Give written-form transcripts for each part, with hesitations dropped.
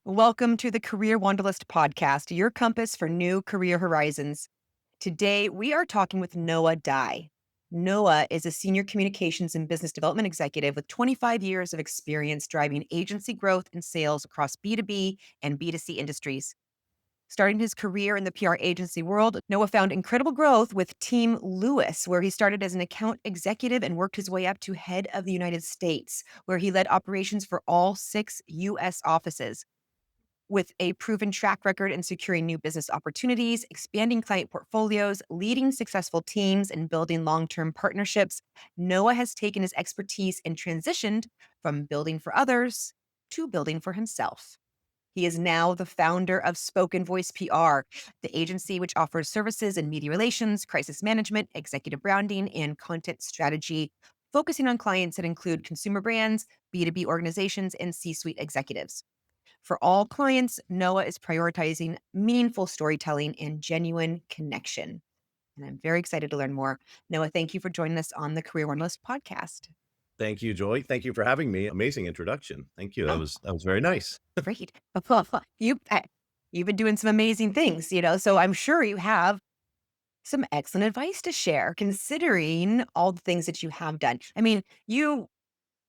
Welcome to the Career Wanderlust podcast, your compass for new career horizons. Today, we are talking with Noah Dye. Noah is a senior communications and business development executive with 25 years of experience driving agency growth and sales across B2B and B2C industries. Starting his career in the PR agency world, Noah found incredible growth with Team Lewis, where he started as an account executive and worked his way up to head of the United States, where he led operations for all 6 U.S. offices. With a proven track record in securing new business opportunities, expanding client portfolios, leading successful teams, and building long term partnerships, Noah has taken his expertise and transitioned from building for others to building for himself. He is now the founder of Spoken Voice PR, the agency which offers services in media relations, crisis management, executive branding, and content strategy, focusing on clients that include consumer brands, B2B organizations, and C suite executives. For all clients, Noah is prioritizing meaningful storytelling and genuine connection. And I'm very excited to learn more. Noah, thank you for joining us on the Career Wellness podcast. Thank you, Joy. Thank you for having me. Amazing introduction. Thank you. That Oh, was very nice. great. You've been doing some amazing things, so I'm sure you have some excellent advice to share considering all the things that you have done. I mean, you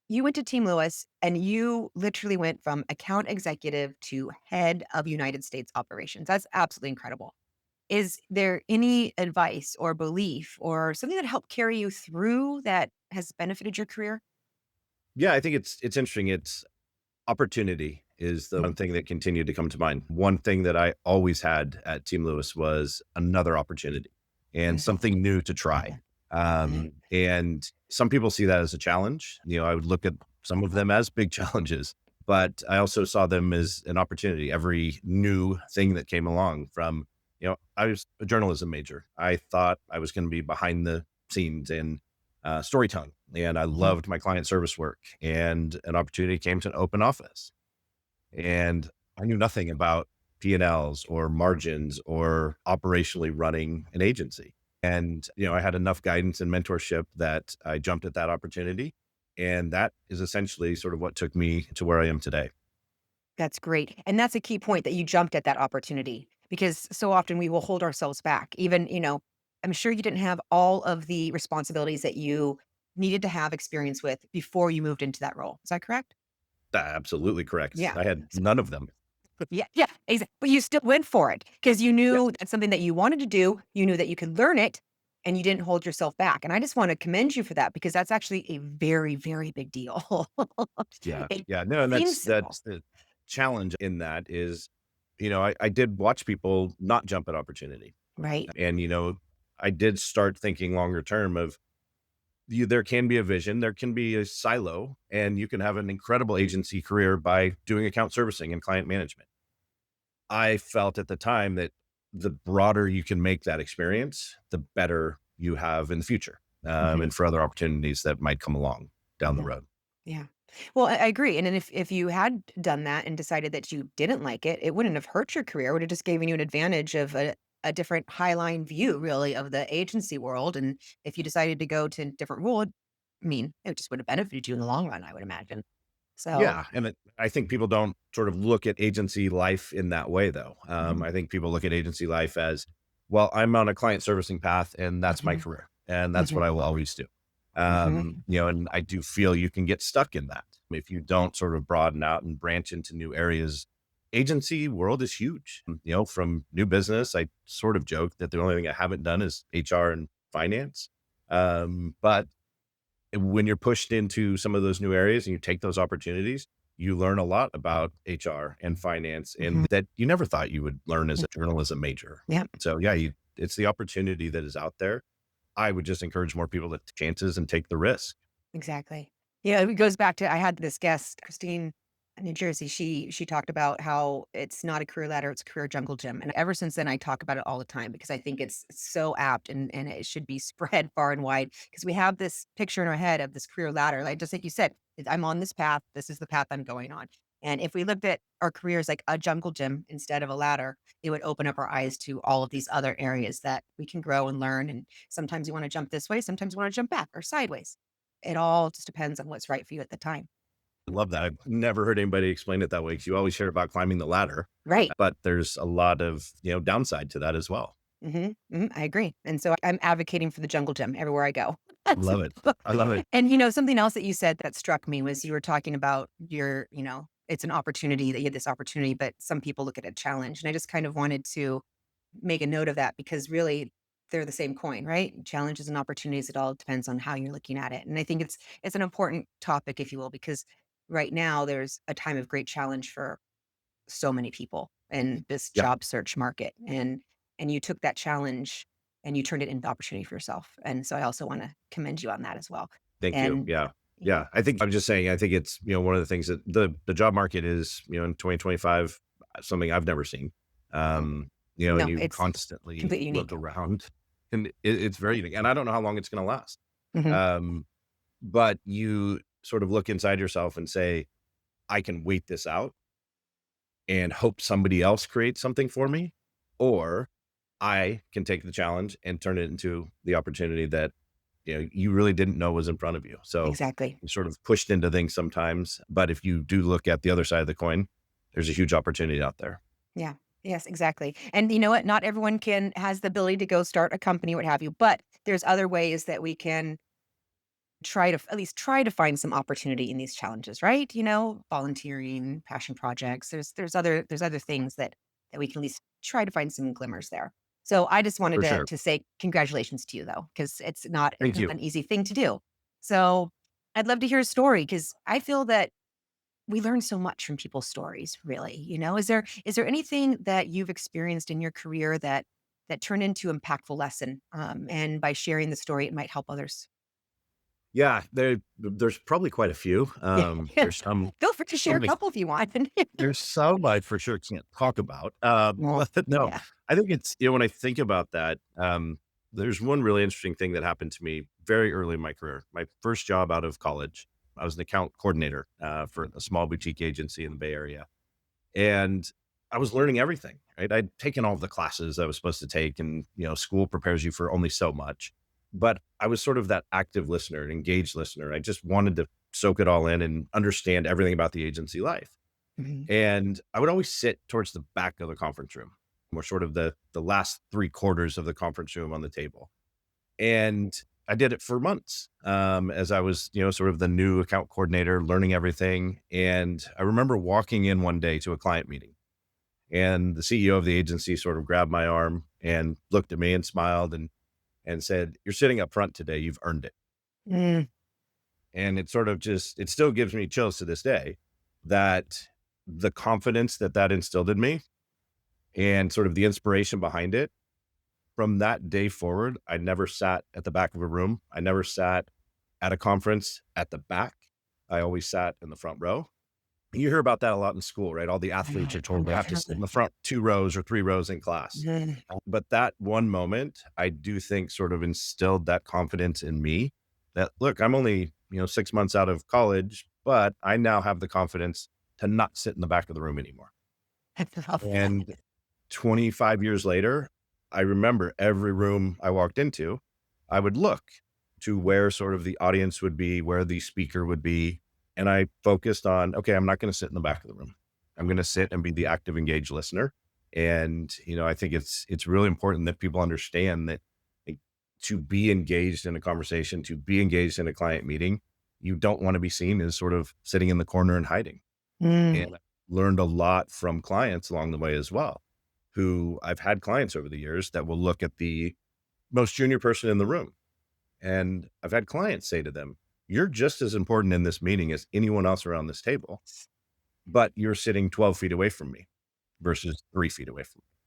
went to Team Lewis and you literally went from account executive to head of United States operations. That's absolutely incredible. Is there any advice or belief or something that helped carry you through that has benefited your career? Yeah, I think it's interesting. It's opportunity is the one thing that continued to come to mind. One thing that I always had at Team Lewis was another opportunity and Mhm. something new to try. And some people see that as a challenge. I would look at some of them as big challenges, but I also saw them as an opportunity. Every new thing that came along I was a journalism major. I thought I was going to be behind the scenes in storytelling, and I Mhm. loved my client service work. And an opportunity came to open office, and I knew nothing about P&Ls or margins or operationally running an agency. And, I had enough guidance and mentorship that I jumped at that opportunity. And that is essentially sort of what took me to where I am today. That's great. And that's a key point that you jumped at that opportunity because so often we will hold ourselves back. Even, I'm sure you didn't have all of the responsibilities that you needed to have experience with before you moved into that role. Is that correct? Absolutely correct. Yeah. I had none of them. Yeah, yeah, exactly. But you still went for it because you Yeah. knew that's something that you wanted to do. You knew that you could learn it and you didn't hold yourself back. And I just want to commend you for that because that's actually a very, very big deal. Yeah. It Yeah. No, and seems simple, that's the challenge in that is, I did watch people not jump at opportunity. right? And, I did start thinking longer term of there can be a vision, there can be a silo, and you can have an incredible agency career by doing account servicing and client management. I felt at the time that the broader you can make that experience, the better you have in the future, Mhm. and for other opportunities that might come along down the Yeah, road. yeah. Well, I agree. And then if you had done that and decided that you didn't like it, it wouldn't have hurt your career. It would have just given you an advantage of a different highline view, really, of the agency world. And if you decided to go to a different role, I mean, it just would have benefited you in the long run, I would imagine. So, Yeah, and I think people don't sort of look at agency life in that way, though. mhm, I think people look at agency life as, well, I'm on a client servicing path, and that's my mhm, career, and that's mhm, what I will always do. mhm, And I do feel you can get stuck in that if you don't sort of broaden out and branch into new areas. Agency world is huge. From new business, I sort of joke that the only thing I haven't done is HR and finance. But when you're pushed into some of those new areas and you take those opportunities, you learn a lot about HR and finance mhm, and that you never thought you would learn as mm, a journalism major. yeah, So yeah, it's the opportunity that is out there. I would just encourage more people to take chances and take the risk. exactly. Yeah, it goes back to I had this guest, Christine in New Jersey. She talked about how it's not a career ladder, it's a career jungle gym. And ever since then I talk about it all the time because I think it's so apt and it should be spread far and wide because we have this picture in our head of this career ladder. Like just like you said, I'm on this path, this is the path I'm going on. And if we looked at our careers like a jungle gym instead of a ladder, it would open up our eyes to all of these other areas that we can grow and learn. And sometimes you want to jump this way, sometimes you want to jump back or sideways. It all just depends on what's right for you at the time. I love that. I've never heard anybody explain it that way because you always hear about climbing the ladder, Right. but there's a lot of, downside to that as well. I agree. And so I'm advocating for the jungle gym everywhere I go. That's Love it. I love it. and, something else that you said that struck me was you were talking about it's an opportunity that you had this opportunity, but some people look at it a challenge. And I just kind of wanted to make a note of that because really they're the same coin, right? Challenges and opportunities, it all depends on how you're looking at it. And I think it's an important topic, if you will, because right now there's a time of great challenge for so many people in this Yeah. job search market. And you took that challenge and you turned it into opportunity for yourself. And so I also want to commend you on that as well. Thank you. And Yeah. yeah, Yeah. I think I'm just saying, I think it's, one of the things that the job market is, in 2025, something I've never seen. mm, And no, you it's constantly completely look unique. around and it's very unique. And I don't know how long it's going to last. Mhm. Um, but you sort of look inside yourself and say, I can wait this out and hope somebody else creates something for me, or I can take the challenge and turn it into the opportunity that you really didn't know was in front of you. So Exactly. you're sort of pushed into things sometimes, but if you do look at the other side of the coin, there's a huge opportunity out there. Yeah. Yes, exactly. And you know what? Not everyone has the ability to go start a company, what have you, but there's other ways that we can at least try to find some opportunity in these challenges, right? Volunteering, passion projects. There's other things that we can at least try to find some glimmers there. So I just wanted For to sure. to say congratulations to you though, because it's Thank not you. an easy thing to do. So I'd love to hear a story because I feel that we learn so much from people's stories, really. Is there anything that you've experienced in your career that turned into impactful lesson? And by sharing the story, it might help others. Yeah, there's probably quite a few. Yeah. There's some Feel free to share a some couple if you want. there's some I for sure can't talk about. Well, But no, yeah. I think it's when I think about that, there's one really interesting thing that happened to me very early in my career. My first job out of college, I was an account coordinator for a small boutique agency in the Bay Area, and I was learning everything. Right, I'd taken all of the classes I was supposed to take, and school prepares you for only so much. But I was sort of that active listener, an engaged listener. I just wanted to soak it all in and understand everything about the agency life. Mhm. And I would always sit towards the back of the conference room, or sort of the last 3 quarters of the conference room on the table. And I did it for months as I was, sort of the new account coordinator, learning everything. And I remember walking in one day to a client meeting, and the CEO of the agency sort of grabbed my arm and looked at me and smiled and said, "You're sitting up front today. You've earned it." Mm, And it sort of it still gives me chills to this day that the confidence that instilled in me and sort of the inspiration behind it, from that day forward, I never sat at the back of a room. I never sat at a conference at the back. I always sat in the front row. You hear about that a lot in school, right? All the athletes are told they have to sit in definitely. the front 2 rows or 3 rows in class. Mm, But that one moment, I do think sort of instilled that confidence in me that, look, I'm only, 6 months out of college, but I now have the confidence to not sit in the back of the room anymore. I love that. And 25 years later, I remember every room I walked into, I would look to where sort of the audience would be, where the speaker would be. And I focused on, okay, I'm not going to sit in the back of the room. I'm going to sit and be the active, engaged listener. And, I think it's really important that people understand that, like, to be engaged in a conversation, to be engaged in a client meeting, you don't want to be seen as sort of sitting in the corner and hiding. Mm, And I learned a lot from clients along the way as well, who I've had clients over the years that will look at the most junior person in the room. And I've had clients say to them, "You're just as important in this meeting as anyone else around this table, but you're sitting 12 feet away from me versus 3 feet away from me."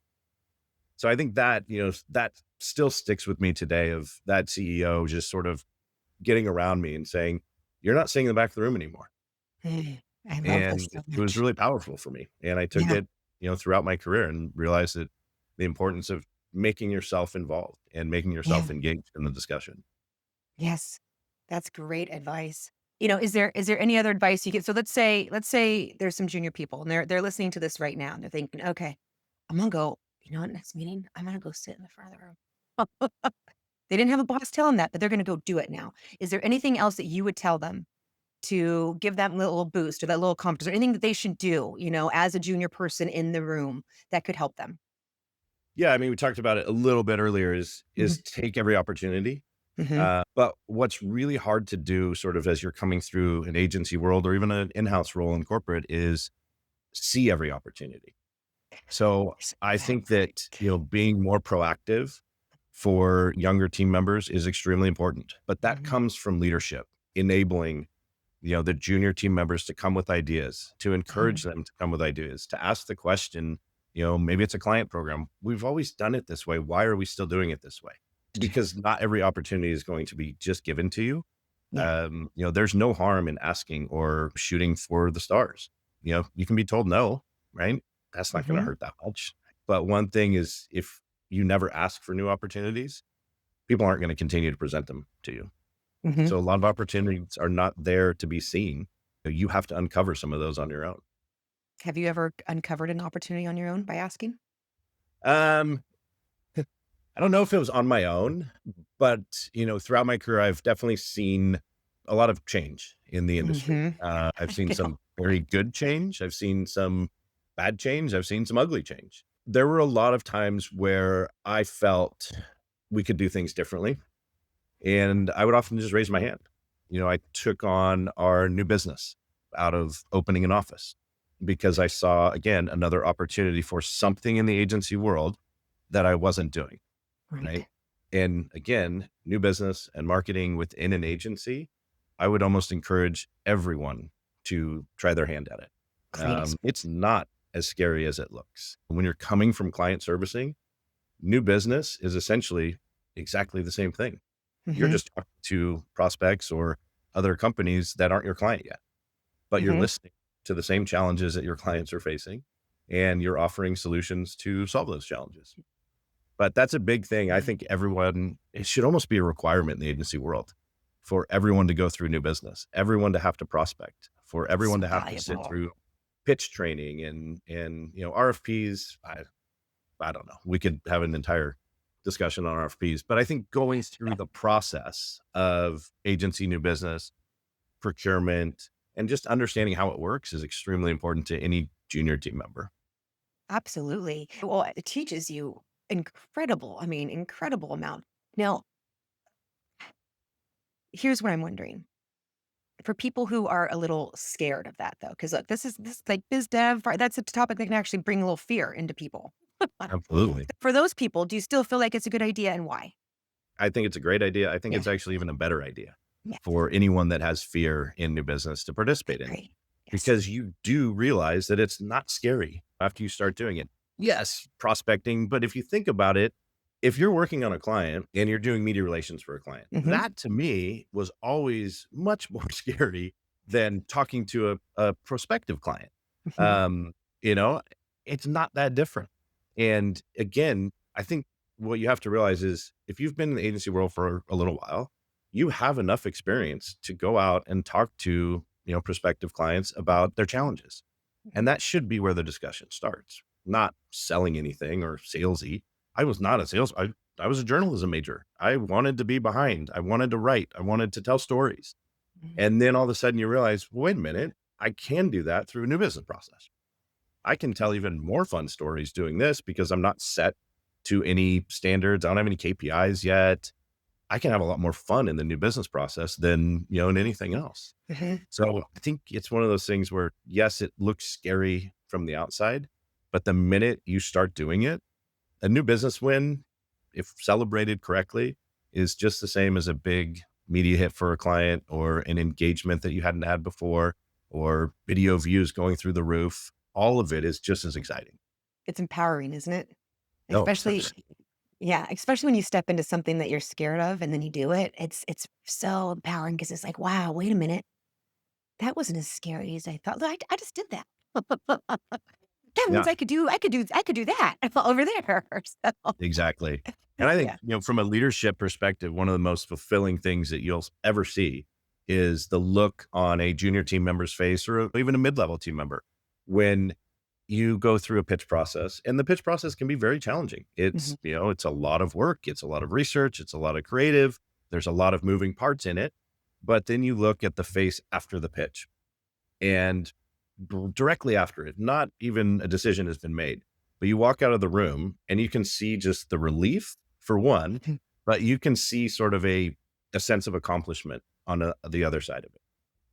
So I think that, that still sticks with me today, of that CEO just sort of getting around me and saying, "You're not sitting in the back of the room anymore." mm. I love this And so it was much. really powerful for me, and I took Yeah. it, throughout my career, and realized that the importance of making yourself involved and making Yeah. yourself engaged in the discussion. Yes. That's great advice. Is there any other advice you get? So let's say there's some junior people and they're listening to this right now and they're thinking, okay, I'm gonna go, next meeting, I'm gonna go sit in the front of the room. They didn't have a boss tell them that, but they're gonna go do it now. Is there anything else that you would tell them to give that little boost or that little confidence or anything that they should do, as a junior person in the room that could help them? Yeah, I mean, we talked about it a little bit earlier Mhm, is take every opportunity. mhm. But what's really hard to do sort of as you're coming through an agency world or even an in-house role in corporate is see every opportunity. So Is I that think right? that, being more proactive for younger team members is extremely important, but that Mhm. comes from leadership, enabling, the junior team members to come with ideas, to encourage Mhm. them to come with ideas, to ask the question, maybe it's a client program. We've always done it this way. Why are we still doing it this way? Because not every opportunity is going to be just given to you. Yeah. There's no harm in asking or shooting for the stars. You can be told no, right? That's not going to Mhm, hurt that much. But one thing is if you never ask for new opportunities, people aren't going to continue to present them to you. mhm. So a lot of opportunities are not there to be seen. You have to uncover some of those on your own. Have you ever uncovered an opportunity on your own by asking? Um, I don't know if it was on my own, but throughout my career, I've definitely seen a lot of change in the industry. Mhm. I've I seen feel some very good change. I've seen some bad change. I've seen some ugly change. There were a lot of times where I felt we could do things differently. And I would often just raise my hand. I took on our new business out of opening an office because I saw, again, another opportunity for something in the agency world that I wasn't doing. Right. right. And again, new business and marketing within an agency, I would almost encourage everyone to try their hand at it. Great It's experience. not as scary as it looks. When you're coming from client servicing, new business is essentially exactly the same thing. You're Mhm, just talking to prospects or other companies that aren't your client yet, but you're mhm. listening to the same challenges that your clients are facing and you're offering solutions to solve those challenges. But that's a big thing. I Yeah. think everyone, it should almost be a requirement in the agency world for everyone to go through new business, everyone to have to prospect, for everyone So to have to sit valuable. through pitch training and RFPs. I don't know. We could have an entire discussion on RFPs, but I think going through the process of agency new business, procurement, and just understanding how it works is extremely important to any junior team member. Absolutely. Well, it teaches you incredible amount. Now, here's what I'm wondering. For people who are a little scared of that though, because look, this like biz dev, right? That's a topic that can actually bring a little fear into people. Absolutely. For those people, do you still feel like it's a good idea and why? I think it's a great idea. I think Yeah. it's actually even a better idea Yeah. for anyone that has fear in new business to I participate in it agree. Yes. because you do realize that it's not scary after you start doing it. Yes, prospecting, but if you think about it, if you're working on a client and you're doing media relations for a client, Hmm. that to me was always much more scary than talking to a prospective client. Hmm. Um, you know, it's not that different. And again, I think what you have to realize is if you've been in the agency world for a little while, you have enough experience to go out and talk to, prospective clients about their challenges. And that should be where the discussion starts, not selling anything or salesy. I was not a sales. I was a journalism major. I wanted to be behind. I wanted to write. I wanted to tell stories. And then all of a sudden you realize, wait a minute, I can do that through a new business process. I can tell even more fun stories doing this because I'm not set to any standards. I don't have any KPIs yet. I can have a lot more fun in the new business process than, in anything else. Hmm. So I think it's one of those things where, yes, it looks scary from the outside, but the minute you start doing it, a new business win, if celebrated correctly, is just the same as a big media hit for a client or an engagement that you hadn't had before or video views going through the roof. All of it is just as exciting. It's empowering, isn't it? No, Especially, yeah, especially when you step into something that you're scared of and then you do it. It's so empowering because it's like, wow, wait a minute. That wasn't as scary as I thought. Look, I just did that. That means yeah, I could do that over there. So, exactly. And I think, yeah. from a leadership perspective, one of the most fulfilling things that you'll ever see is the look on a junior team member's face or even a mid-level team member when you go through a pitch process, and the pitch process can be very challenging. Mhm. It's a lot of work. It's a lot of research. It's a lot of creative. There's a lot of moving parts in it. But then you look at the face after the pitch and directly after it, not even a decision has been made, but you walk out of the room and you can see just the relief for one, but you can see sort of a sense of accomplishment on the other side of it.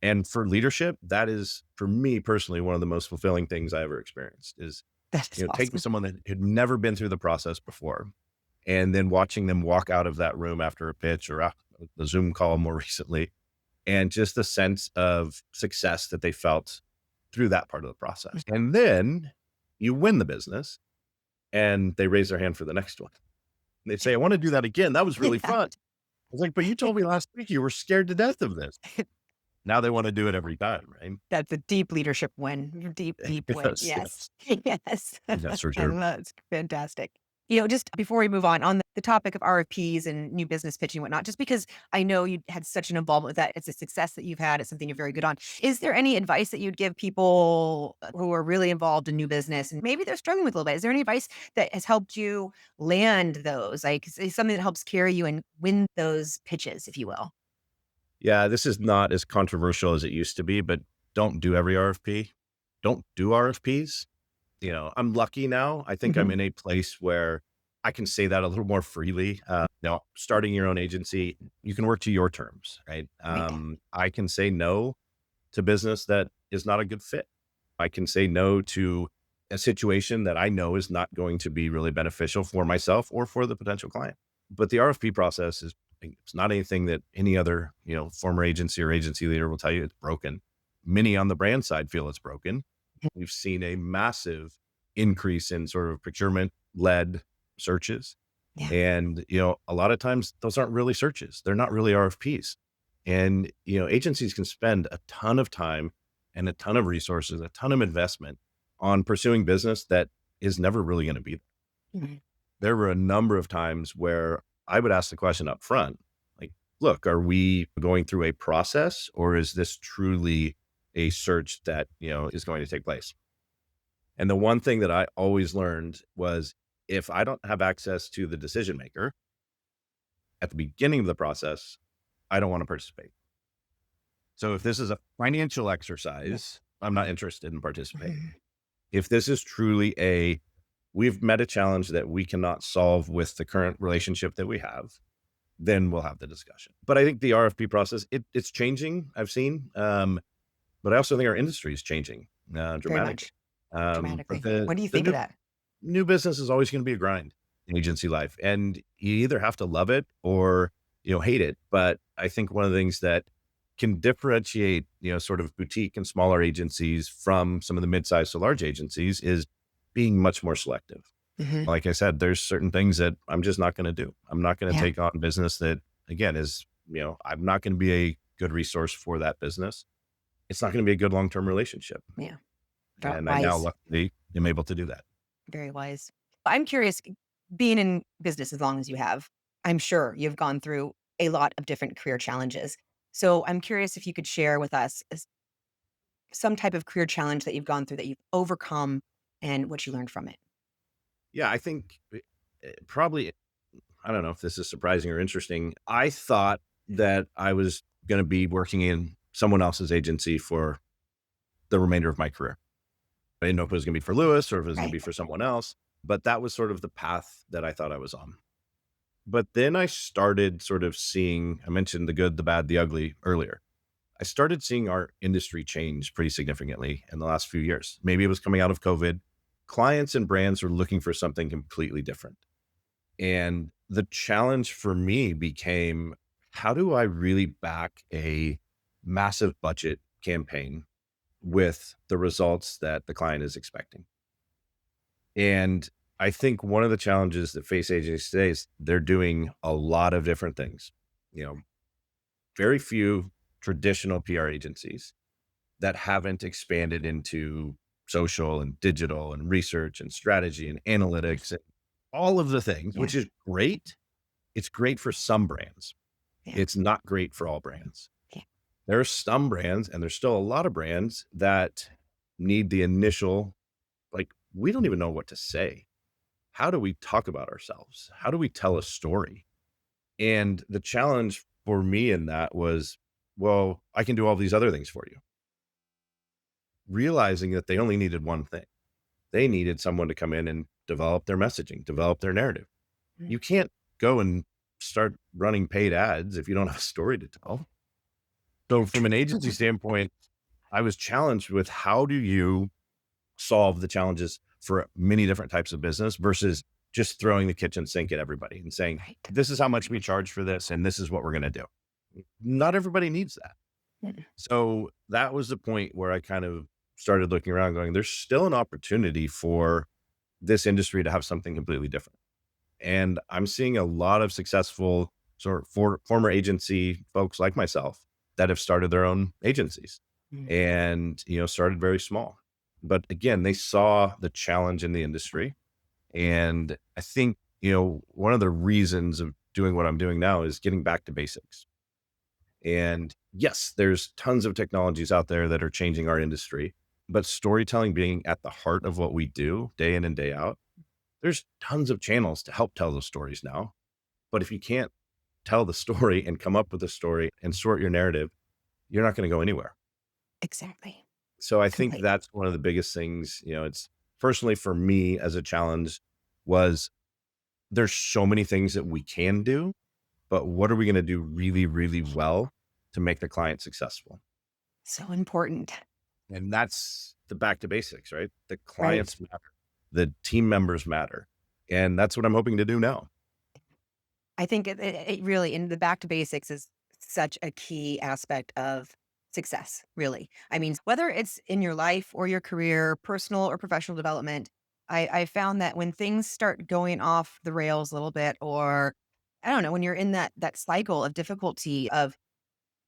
And for leadership, that is for me personally one of the most fulfilling things I ever experienced is, That is taking awesome. someone that had never been through the process before and then watching them walk out of that room after a pitch or a Zoom call more recently, and just the sense of success that they felt through that part of the process. And then you win the business and they raise their hand for the next one. And they say, I want to do that again. That was really Yeah. fun. I was like, but you told me last week you were scared to death of this. Now they want to do it every time, right? That's a deep leadership win. Deep, deep win. Yes, Yes. yes. Yes. Yes, for I sure. love it's fantastic. Just before we move on the topic of RFPs and new business pitching and whatnot, just because I know you had such an involvement with that, it's a success that you've had, it's something you're very good on. Is there any advice that you'd give people who are really involved in new business and maybe they're struggling with a little bit? Is there any advice that has helped you land those? Like something that helps carry you and win those pitches, if you will? Yeah, this is not as controversial as it used to be, but don't do every RFP. Don't do RFPs. I'm lucky now. I think I'm Mhm. in a place where I can say that a little more freely. Starting your own agency, you can work to your terms, right? Right. I can say no to business that is not a good fit. I can say no to a situation that I know is not going to be really beneficial for myself or for the potential client. But the RFP process it's not anything that any other, former agency or agency leader will tell you it's broken. Many on the brand side feel it's broken. We've seen a massive increase in sort of procurement led searches. Yeah. And, a lot of times those aren't really searches. They're not really RFPs. And, agencies can spend a ton of time and a ton of resources, a ton of investment on pursuing business that is never really going to be there. Mhm. There were a number of times where I would ask the question up front, like, look, are we going through a process or is this truly a search that, is going to take place? And the one thing that I always learned was if I don't have access to the decision maker at the beginning of the process, I don't want to participate. So if this is a financial Yeah. exercise, I'm not interested in participating. Mhm. If this is truly we've met a challenge that we cannot solve with the current relationship that we have, then we'll have the discussion. But I think the RFP process, it's changing. I've seen, but I also think our industry is changing Very dramatically. much But dramatically. the What do you the think of new that? new business is always going to be a grind in agency life, and you either have to love it or hate it. But I think one of the things that can differentiate sort of boutique and smaller agencies from some of the mid-sized to large agencies is being much more selective. Mhm. Like I said, there's certain things that I'm just not going to do. I'm not going to Yeah. take on business that again is I'm not going to be a good resource for that business. It's not going to be a good long-term relationship, Yeah. and I now Wise. luckily am able to do that. Very wise. I'm curious, being in business as long as you have, I'm sure you've gone through a lot of different career challenges. So I'm curious if you could share with us some type of career challenge that you've gone through that you've overcome and what you learned from it. Yeah, I think probably, I don't know if this is surprising or interesting. I thought that I was going to be working in someone else's agency for the remainder of my career. I didn't know if it was going to be for Lewis or if it was going to Right. be for someone else, but that was sort of the path that I thought I was on. But then I started sort of seeing, I mentioned the good, the bad, the ugly earlier. I started seeing our industry change pretty significantly in the last few years. Maybe it was coming out of COVID. Clients and brands were looking for something completely different. And the challenge for me became how do I really back a massive budget campaign with the results that the client is expecting? And I think one of the challenges that face agencies today is they're doing a lot of different things. You know, very few traditional PR agencies that haven't expanded into social and digital and research and strategy and analytics and all of the things, Yeah. which is great. It's great for some brands. Yeah. It's not great for all brands. Yeah. There are some brands, and there's still a lot of brands that need the initial, like, we don't even know what to say. How do we talk about ourselves? How do we tell a story? And the challenge for me in that was well, I can do all these other things for you. Realizing that they only needed one thing. They needed someone to come in and develop their messaging, develop their narrative. Mm. You can't go and start running paid ads if you don't have a story to tell. So from an agency standpoint, I was challenged with how do you solve the challenges for many different types of business versus just throwing the kitchen sink at everybody and saying, Right. this is how much we charge for this and this is what we're going to do. Not everybody needs that. Mm. So that was the point where I kind of started looking around going, there's still an opportunity for this industry to have something completely different. And I'm seeing a lot of successful former agency folks like myself that have started their own agencies Mm. and, started very small. But again, they saw the challenge in the industry. And I think, one of the reasons of doing what I'm doing now is getting back to basics. And yes, there's tons of technologies out there that are changing our industry, but storytelling being at the heart of what we do day in and day out, there's tons of channels to help tell those stories now. But if you can't tell the story and come up with a story and sort your narrative, you're not going to go anywhere. Exactly. So I think Completely. that's one of the biggest things, it's personally for me as a challenge was there's so many things that we can do, but what are we going to do really, really well to make the client successful? So important. And that's the back to basics, right? The Right. clients matter. The team members matter. And that's what I'm hoping to do now. I think it really, in the back to basics is such a key aspect of success, really. I mean, whether it's in your life or your career, personal or professional development, I found that when things start going off the rails a little bit, or I don't know, when you're in that cycle of difficulty, of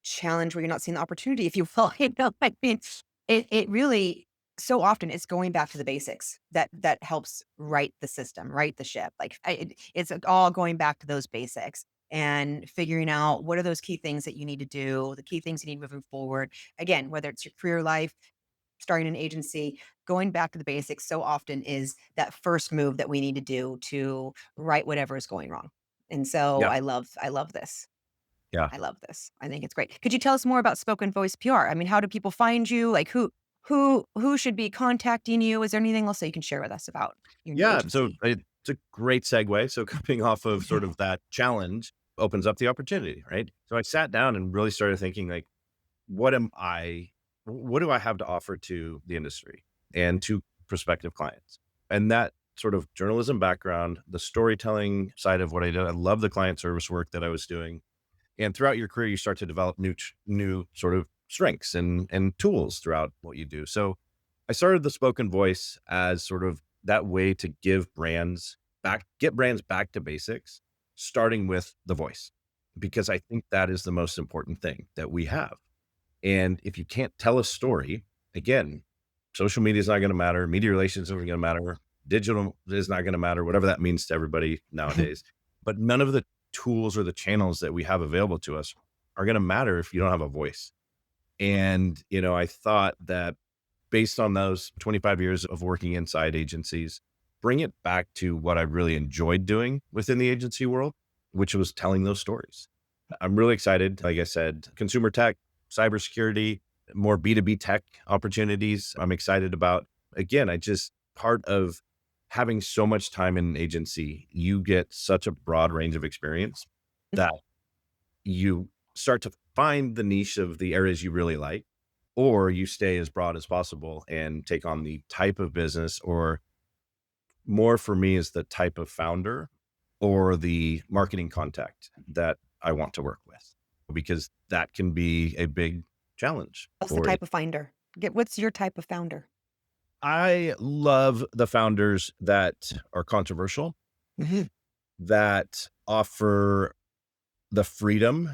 challenge where you're not seeing the opportunity, if you will, I mean, it really so often it's going back to the basics that helps right the system, right the ship. Like it's all going back to those basics and figuring out what are those key things that you need to do, the key things you need moving forward. Again, whether it's your career life, starting an agency, going back to the basics so often is that first move that we need to do to right whatever is going wrong. And so Yeah. I love this. Yeah. I love this. I think it's great. Could you tell us more about spoken voice PR? I mean, how do people find you? Like who should be contacting you? Is there anything else that you can share with us about your new Yeah. So agency? it's a great segue. So coming off of sort of that challenge opens up the opportunity, right? So I sat down and really started thinking like, what am I, what do I have to offer to the industry and to prospective clients? And that sort of journalism background, the storytelling side of what I did, I love the client service work that I was doing. And throughout your career, you start to develop new sort of strengths and tools throughout what you do. So I started the spoken voice as sort of that way to get brands back to basics, starting with the voice, because I think that is the most important thing that we have. And if you can't tell a story, again, social media is not going to matter. Media relations isn't going to matter. Digital is not going to matter, whatever that means to everybody nowadays. But none of the tools or the channels that we have available to us are going to matter if you don't have a voice. And, I thought that based on those 25 years of working inside agencies, bring it back to what I really enjoyed doing within the agency world, which was telling those stories. I'm really excited. Like I said, consumer tech, cybersecurity, more B2B tech opportunities. I'm excited about. Again, I just part of having so much time in an agency, you get such a broad range of experience that you start to find the niche of the areas you really like, or you stay as broad as possible and take on the type of business, or more for me is the type of founder or the marketing contact that I want to work with, because that can be a big challenge What's the for it. type of finder? What's your type of founder? I love the founders that are controversial, Mhm. that offer the freedom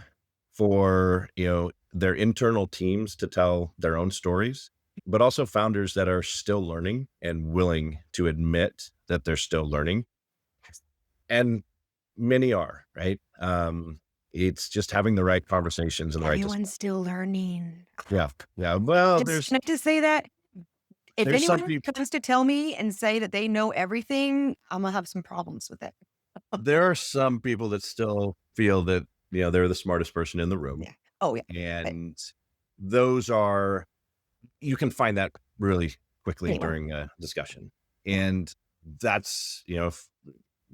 for, their internal teams to tell their own stories, but also founders that are still learning and willing to admit that they're still learning. And many are, right? It's just having the right conversations and the right Everyone's discussion. still learning. Yeah. Yeah. Well, Can I just say that? If there's some anyone people, comes to tell me and say that they know everything, Imma have some problems with it. there are some people that still feel that, they're the smartest person in the room. Yeah. Oh, yeah. I And those are, you can find that really quickly anywhere. during a discussion. Yeah. And that's, if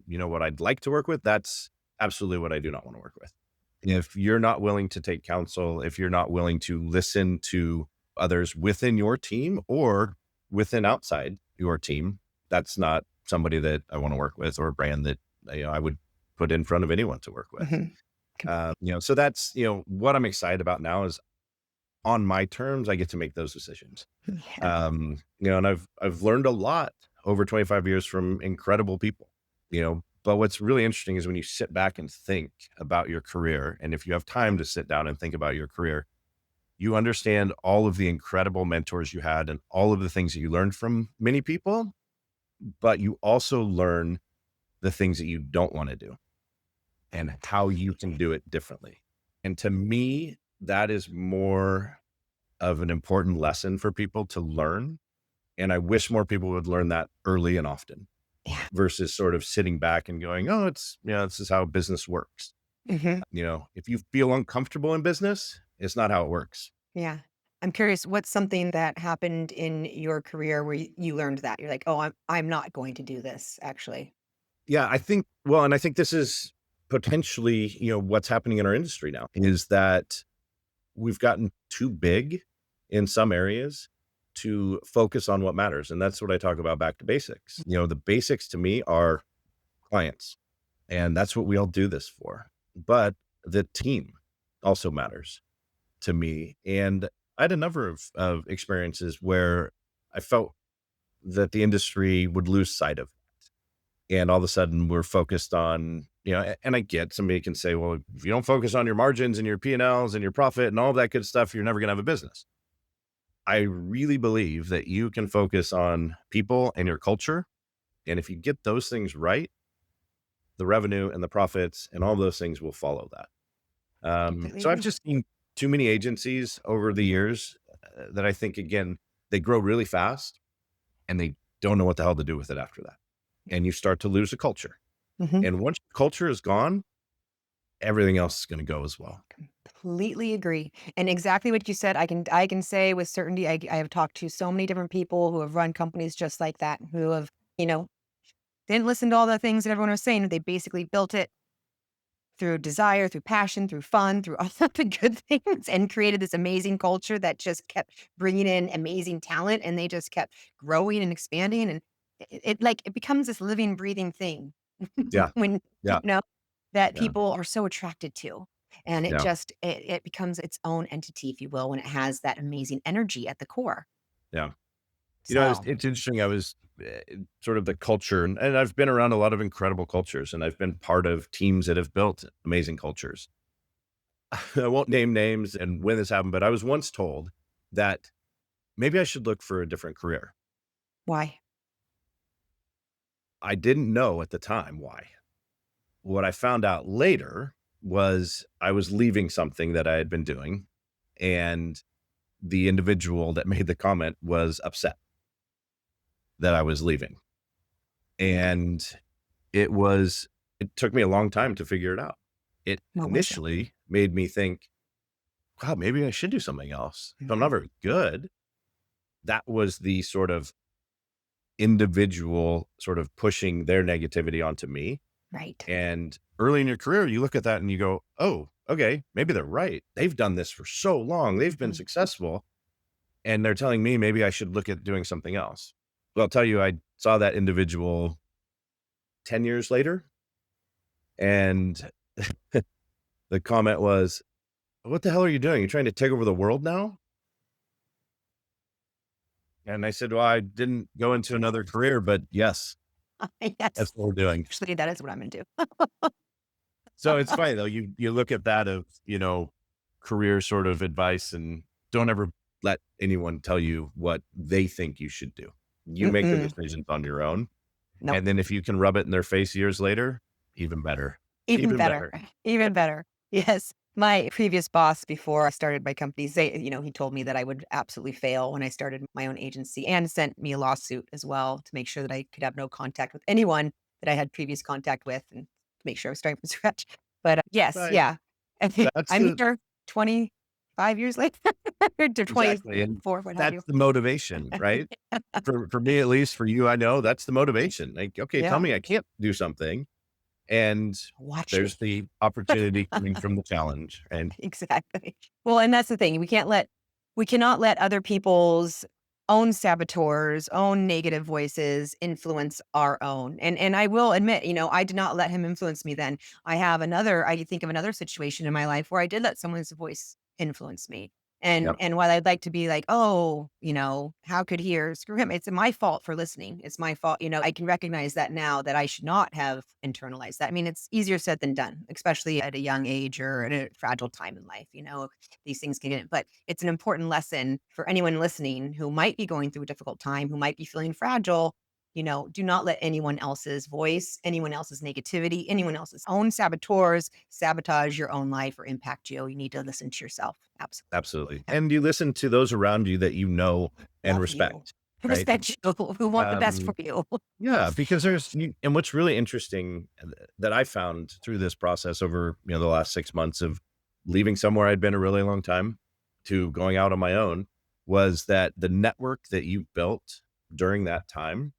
what I'd like to work with, that's absolutely what I do not want to work with. If you're not willing to take counsel, if you're not willing to listen to others within your team or within outside your team, that's not somebody that I want to work with, or a brand that I would put in front of anyone to work with. Mhm. Com So that's what I'm excited about now is on my terms, I get to make those decisions. Yeah. And I've learned a lot over 25 years from incredible people. But what's really interesting is when you sit back and think about your career, and if you have time to sit down and think about your career, you understand all of the incredible mentors you had and all of the things that you learned from many people, but you also learn the things that you don't want to do and how you can do it differently. And to me, that is more of an important lesson for people to learn. And I wish more people would learn that early and often Yeah. versus sort of sitting back and going, oh, this is how business works. Mhm. If you feel uncomfortable in business, it's not how it works. Yeah. I'm curious, what's something that happened in your career where you learned that? You're like, "Oh, I'm not going to do this, actually." Yeah, and I think this is potentially, what's happening in our industry now is that we've gotten too big in some areas to focus on what matters. And that's what I talk about back to basics. The basics to me are clients. And that's what we all do this for. But the team also matters to me. And I had a number of experiences where I felt that the industry would lose sight of. And all of a sudden we're focused on, and I get somebody can say, well, if you don't focus on your margins and your P&Ls and your profit and all of that good stuff, you're never going to have a business. I really believe that you can focus on people and your culture. And if you get those things right, the revenue and the profits and all those things will follow that. Completely So I've agree. just seen too many agencies over the years that I think, again, they grow really fast and they don't know what the hell to do with it after that. And you start to lose a culture. Mhm. And once culture is gone, everything else is going to go as well. Completely agree. And exactly what you said, I can say with certainty, I have talked to so many different people who have run companies just like that, who have, you know, didn't listen to all the things that everyone was saying. They basically built it through desire, through passion, through fun, through all of the good things, and created this amazing culture that just kept bringing in amazing talent, and they just kept growing and expanding, and it becomes this living, breathing thing Yeah. when Yeah. that Yeah. people are so attracted to, and Yeah. it becomes its own entity, if you will, when it has that amazing energy at the core. Yeah. So, It's interesting. I was sort of the culture, and I've been around a lot of incredible cultures, and I've been part of teams that have built amazing cultures. I won't name names and when this happened, but I was once told that maybe I should look for a different career. why? I didn't know at the time why. What I found out later was I was leaving something that I had been doing, and the individual that made the comment was upset that I was leaving. And it took me a long time to figure it out. It What was it? initially made me think, "God, maybe I should do something else. If I'm not Mhm. very good." That was the sort of individual sort of pushing their negativity onto me. Right. And early in your career, you look at that and you go, "Oh, okay, maybe they're right. They've done this for so long. They've been Mhm. successful, and they're telling me maybe I should look at doing something else." Well, I'll tell you, I saw that individual 10 years later, and the comment was, "What the hell are you doing? You're trying to take over the world now?" And I said, "Well, I didn't go into another career, but yes, Yes. that's what we're doing." Actually, that is what I'm gonna do. So it's funny though, you look at that of, career sort of advice, and don't ever let anyone tell you what they think you should do. You make the Mm-mm. decisions on your own. Nope. And then if you can rub it in their face years later, even better. Even Even better. better. Even better. Yes. My previous boss before I started my company, he told me that I would absolutely fail when I started my own agency and sent me a lawsuit as well to make sure that I could have no contact with anyone that I had previous contact with and to make sure I was starting from scratch. But yes, Right. yeah. That's I'm the here. 25 years later to Exactly, and 24, what have you. that's the motivation, right? For me, at least, for you, I know that's the motivation. Like, okay, tell Yeah. me I can't do something, and Watch me. there's the opportunity coming from the challenge, and Exactly. Well, and that's the thing. We cannot let other people's own saboteurs, own negative voices influence our own. And I will admit, I did not let him influence me then. I think of another situation in my life where I did let someone's voice influence me. And yep, and while I'd like to be like, oh, how could he, or screw him? It's my fault for listening. It's my fault. I can recognize that now, that I should not have internalized that. I mean, it's easier said than done, especially at a young age or at a fragile time in life. These things can get, but it's an important lesson for anyone listening who might be going through a difficult time, who might be feeling fragile. Do not let anyone else's voice, anyone else's negativity, anyone else's own saboteurs sabotage your own life or impact you. You need to listen to yourself. Absolutely. absolutely, and you listen to those around you that you know and Love you. respect, right? Respect you, who want the best for Um, you. yeah, because and what's really interesting that I found through this process over, the last 6 months of leaving somewhere I'd been a really long time to going out on my own, was that the network that you built during that time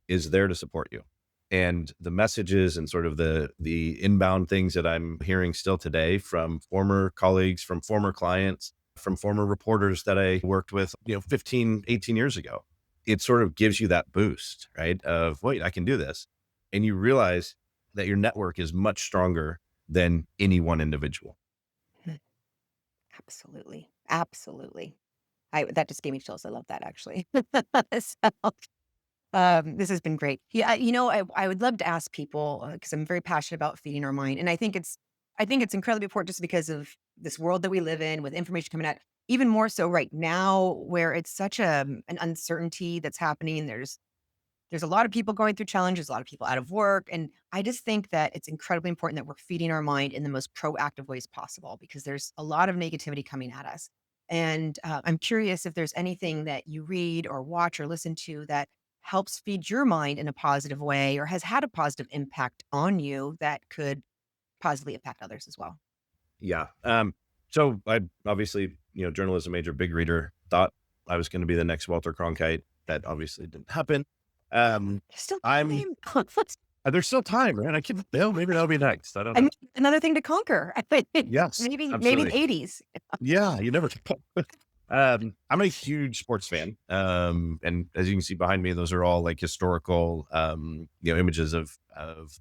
is there to support you. And the messages and sort of the inbound things that I'm hearing still today from former colleagues, from former clients, from former reporters that I worked with, 15, 18 years ago, it sort of gives you that boost, right? Of, wait, I can do this. And you realize that your network is much stronger than any one individual. Absolutely. Absolutely. That just gave me chills. I love that actually. So, this has been great. Yeah, I would love to ask people, because I'm very passionate about feeding our mind, and I think it's incredibly important just because of this world that we live in with information coming out, even more so right now, where it's such an uncertainty that's happening. There's a lot of people going through challenges, a lot of people out of work. And I just think that it's incredibly important that we're feeding our mind in the most proactive ways possible, because there's a lot of negativity coming at us. And I'm curious if there's anything that you read or watch or listen to that helps feed your mind in a positive way or has had a positive impact on you that could positively impact others as well. Yeah. So I obviously, journalism major, big reader, thought I was going to be the next Walter Cronkite. That obviously didn't happen. There's still I'm time. there's still time, right? I can, maybe that'll be next. I don't I know. mean, another thing to conquer. I think Yes, maybe the absolutely. 80s. Yeah, you never. I'm a huge sports fan, and as you can see behind me, those are all like historical, images of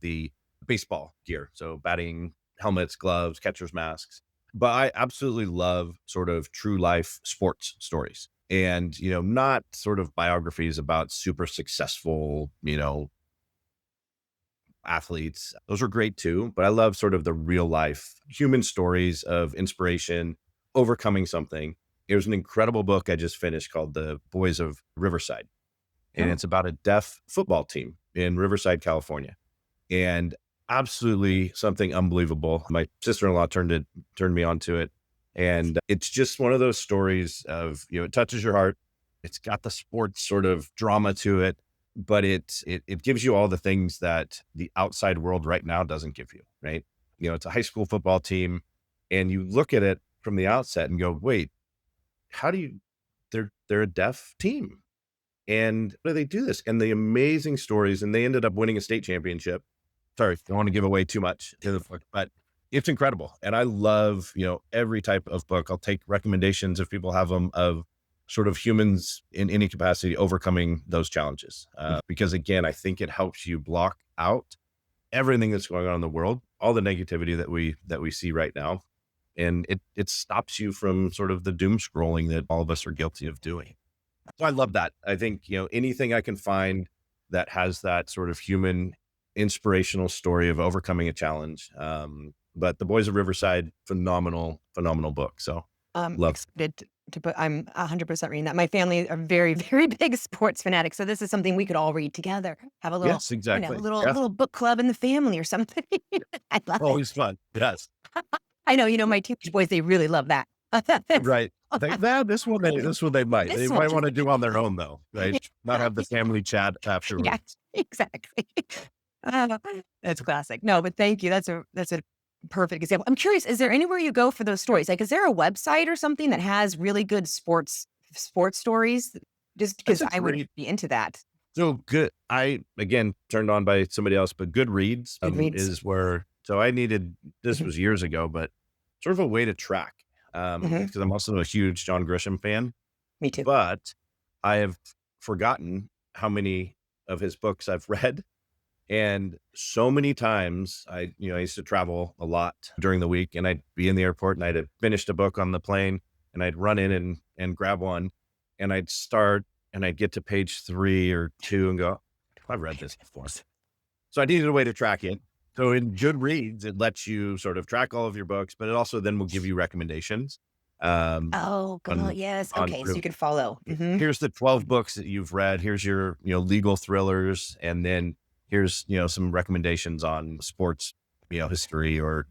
the baseball gear. So batting helmets, gloves, catcher's masks. But I absolutely love sort of true life sports stories, and not sort of biographies about super successful, athletes. Those are great too, but I love sort of the real life human stories of inspiration, overcoming something. It was an incredible book I just finished called The Boys of Riverside. And Oh, it's about a deaf football team in Riverside, California. And absolutely something unbelievable. My sister-in-law turned me on to it. And it's just one of those stories of, it touches your heart. It's got the sports sort of drama to it, but it gives you all the things that the outside world right now doesn't give you, right? It's a high school football team, and you look at it from the outset and go, wait, how do you they're a deaf team. And how do they do this? And the amazing stories, and they ended up winning a state championship. Sorry, don't want to give away too much to the book, but it's incredible. And I love, every type of book. I'll take recommendations if people have them, of sort of humans in any capacity overcoming those challenges. Because again, I think it helps you block out everything that's going on in the world, all the negativity that we see right now. And it stops you from sort of the doom scrolling that all of us are guilty of doing. So I love that. I think, anything I can find that has that sort of human inspirational story of overcoming a challenge. But The Boys of Riverside, phenomenal, phenomenal book. So love. excited to put. I'm 100% reading that. My family are very, very big sports fanatics, so this is something we could all read together. Have a little, Yes, exactly. little Yeah. little book club in the family or something. I love it. Always fun. Yes. I know, my teenage boys, they really love that. Right. This one they might. They This might one. want to do on their own though, right? Not have the family chat Yeah, afterwards. exactly. Uh, that's classic. No, but thank you. That's a perfect example. I'm curious, is there anywhere you go for those stories? Like, is there a website or something that has really good sports stories? Just That's because a I would great be into that. so good. I again turned on by somebody else, but Goodreads Goodreads. is where so I needed this Mhm, was years ago, but sort of a way to track mhm. because I'm also a huge John Grisham fan, Me too. but I have forgotten how many of his books I've read. And so many times I used to travel a lot during the week and I'd be in the airport and I'd have finished a book on the plane and I'd run in and grab one and I'd start and I'd get to page 3 or 2 and go, I've read this before. So I needed a way to track it. So in Goodreads, it lets you sort of track all of your books, but it also then will give you recommendations um, Oh, on yes. on Okay, so you can follow. Mhm. here's the 12 books that you've read. Here's your, legal thrillers. And then here's, some recommendations on sports, history or,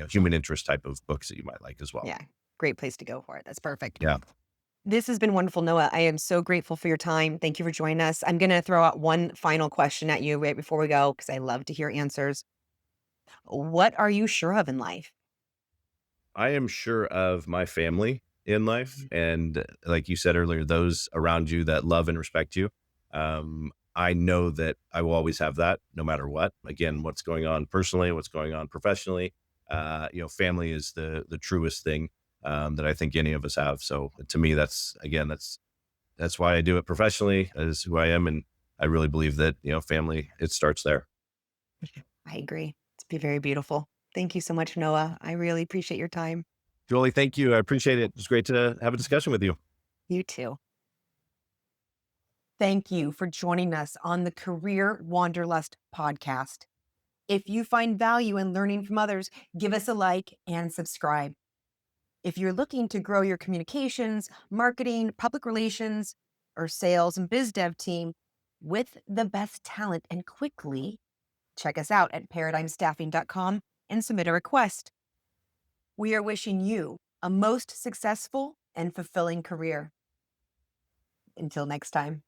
human interest type of books that you might like as well. Yeah, great place to go for it. That's perfect. Yeah. This has been wonderful, Noah. I am so grateful for your time. Thank you for joining us. I'm gonna throw out one final question at you right before we go because I love to hear answers. What are you sure of in life? I am sure of my family in life. And like you said earlier, those around you that love and respect you. I know that I will always have that no matter what. Again, what's going on personally, what's going on professionally. Family is the truest thing that I think any of us have. So to me, that's again, that's why I do it professionally, is who I am. And I really believe that, family, it starts there. I agree. It's be very beautiful. Thank you so much, Noah. I really appreciate your time. Julie, thank you. I appreciate it. It's great to have a discussion with you. You too. Thank you for joining us on the Career Wanderlust podcast. If you find value in learning from others, give us a like and subscribe. If you're looking to grow your communications, marketing, public relations, or sales and biz dev team with the best talent and quickly, check us out at paradigmstaffing.com and submit a request. We are wishing you a most successful and fulfilling career. Until next time.